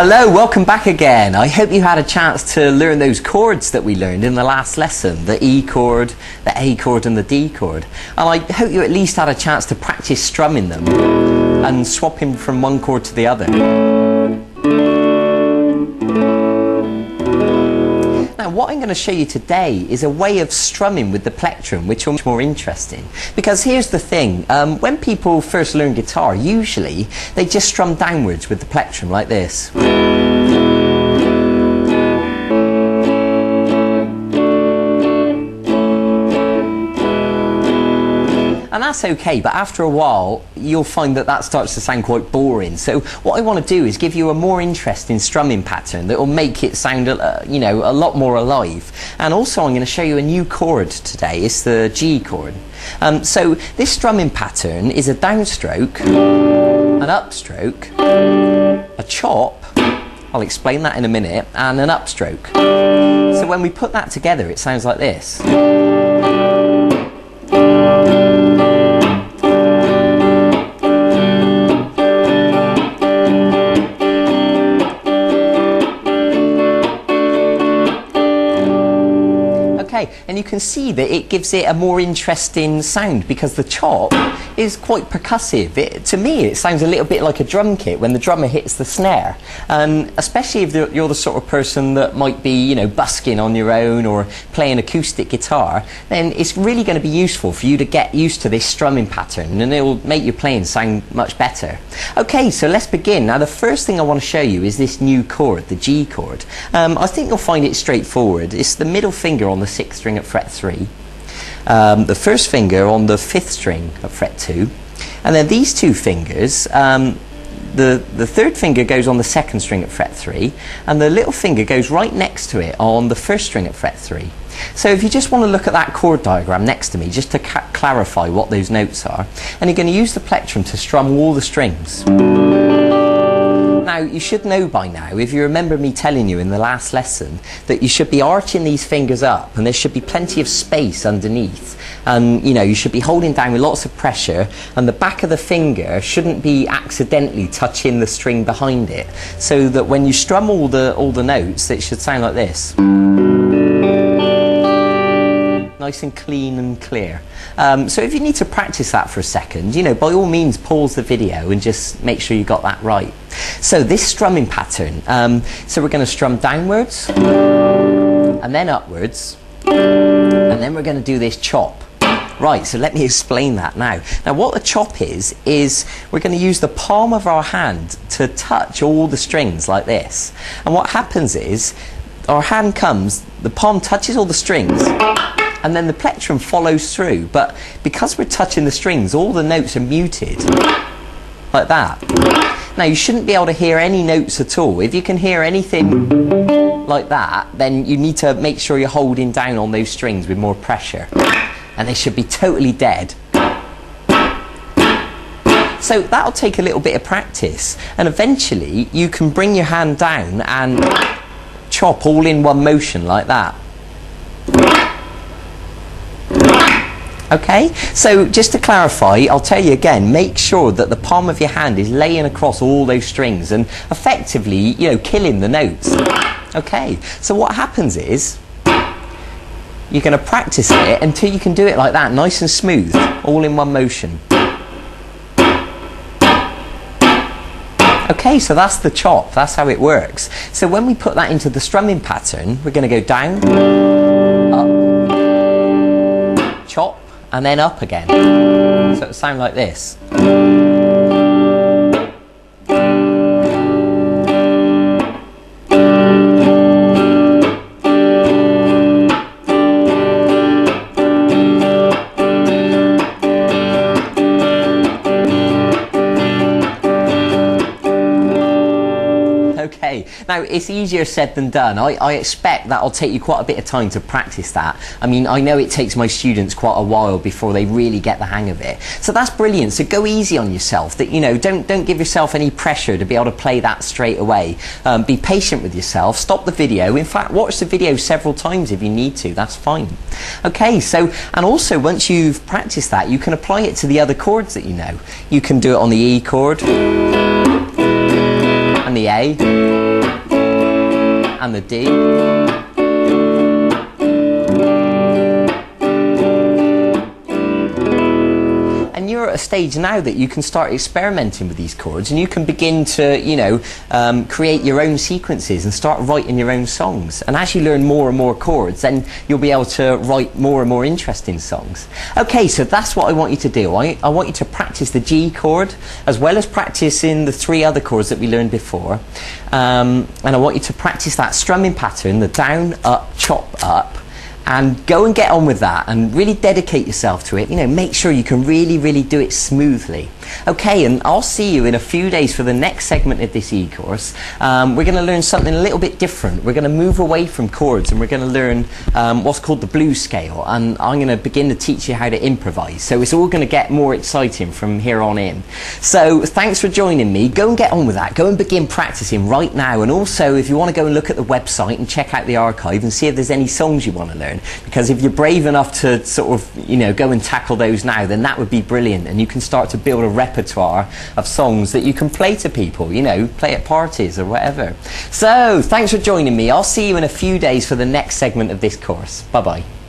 Hello, welcome back again. I hope you had a chance to learn those chords that we learned in the last lesson, the E chord, the A chord and the D chord. And I hope you at least had a chance to practice strumming them and swapping from one chord to the other. Now what I'm going to show you today is a way of strumming with the plectrum which will be much more interesting. Because here's the thing, when people first learn guitar, usually they just strum downwards with the plectrum like this. And that's okay, but after a while you'll find that that starts to sound quite boring. So what I want to do is give you a more interesting strumming pattern that will make it sound a lot more alive. And also I'm going to show you a new chord today. It's the G chord. So this strumming pattern is a downstroke, an upstroke, a chop, I'll explain that in a minute, and an upstroke. So when we put that together it sounds like this. And you can see that it gives it a more interesting sound because the chop is quite percussive. To me it sounds a little bit like a drum kit when the drummer hits the snare, and especially if you're the sort of person that might be busking on your own or playing acoustic guitar, then it's really going to be useful for you to get used to this strumming pattern, and it will make your playing sound much better. Okay, so let's begin. Now the first thing I want to show you is this new chord, the G chord. I think you'll find it straightforward. It's the middle finger on the 6th string at fret 3, the first finger on the 5th string at fret 2, and then these two fingers, the 3rd finger goes on the 2nd string at fret 3, and the little finger goes right next to it on the 1st string at fret 3. So if you just want to look at that chord diagram next to me, just to clarify what those notes are, and you're going to use the plectrum to strum all the strings. Now you should know by now, if you remember me telling you in the last lesson, that you should be arching these fingers up and there should be plenty of space underneath, and you should be holding down with lots of pressure, and the back of the finger shouldn't be accidentally touching the string behind it, so that when you strum all the notes it should sound like this. Nice and clean and clear. So if you need to practice that for a second, by all means pause the video and just make sure you got that right. So this strumming pattern, so we're going to strum downwards and then upwards, and then we're going to do this chop. Right, so let me explain that now. Now what the chop is we're going to use the palm of our hand to touch all the strings like this. And what happens is our hand comes, the palm touches all the strings, and then the plectrum follows through, but because we're touching the strings all the notes are muted like that. Now you shouldn't be able to hear any notes at all. If you can hear anything like that, then you need to make sure you're holding down on those strings with more pressure, and they should be totally dead. So that'll take a little bit of practice, and eventually you can bring your hand down and chop all in one motion like that. Okay, so just to clarify, I'll tell you again, make sure that the palm of your hand is laying across all those strings and effectively, killing the notes. Okay, so what happens is you're going to practice it until you can do it like that, nice and smooth, all in one motion. Okay, so that's the chop, that's how it works. So when we put that into the strumming pattern, we're going to go down, up, chop, and then up again. So it'll sound like this. Okay, now it's easier said than done. I expect that'll take you quite a bit of time to practice that. I mean, I know it takes my students quite a while before they really get the hang of it. So that's brilliant. So go easy on yourself. That don't give yourself any pressure to be able to play that straight away. Be patient with yourself. Stop the video. In fact, watch the video several times if you need to. That's fine. Okay, so and also once you've practiced that, you can apply it to the other chords that you know. You can do it on the E chord and the A and the D. And you're at a stage now that you can start experimenting with these chords, and you can begin to, you know, create your own sequences and start writing your own songs. And as you learn more and more chords, then you'll be able to write more and more interesting songs. Okay, so that's what I want you to do. I want you to practice the G chord, as well as practicing the 3 other chords that we learned before. And I want you to practice that strumming pattern, the down, up, chop, up. And go and get on with that and really dedicate yourself to it. You know, make sure you can really do it smoothly. Okay, and I'll see you in a few days for the next segment of this e-course. We're going to learn something a little bit different. We're going to move away from chords, and we're going to learn what's called the blues scale. And I'm going to begin to teach you how to improvise. So it's all going to get more exciting from here on in. So thanks for joining me. Go and get on with that. Go and begin practicing right now. And also, if you want to go and look at the website and check out the archive and see if there's any songs you want to learn, because if you're brave enough to sort of, you know, go and tackle those now, then that would be brilliant, and you can start to build a repertoire of songs that you can play to people, you know, play at parties or whatever. So thanks for joining me. I'll see you in a few days for the next segment of this course. Bye bye.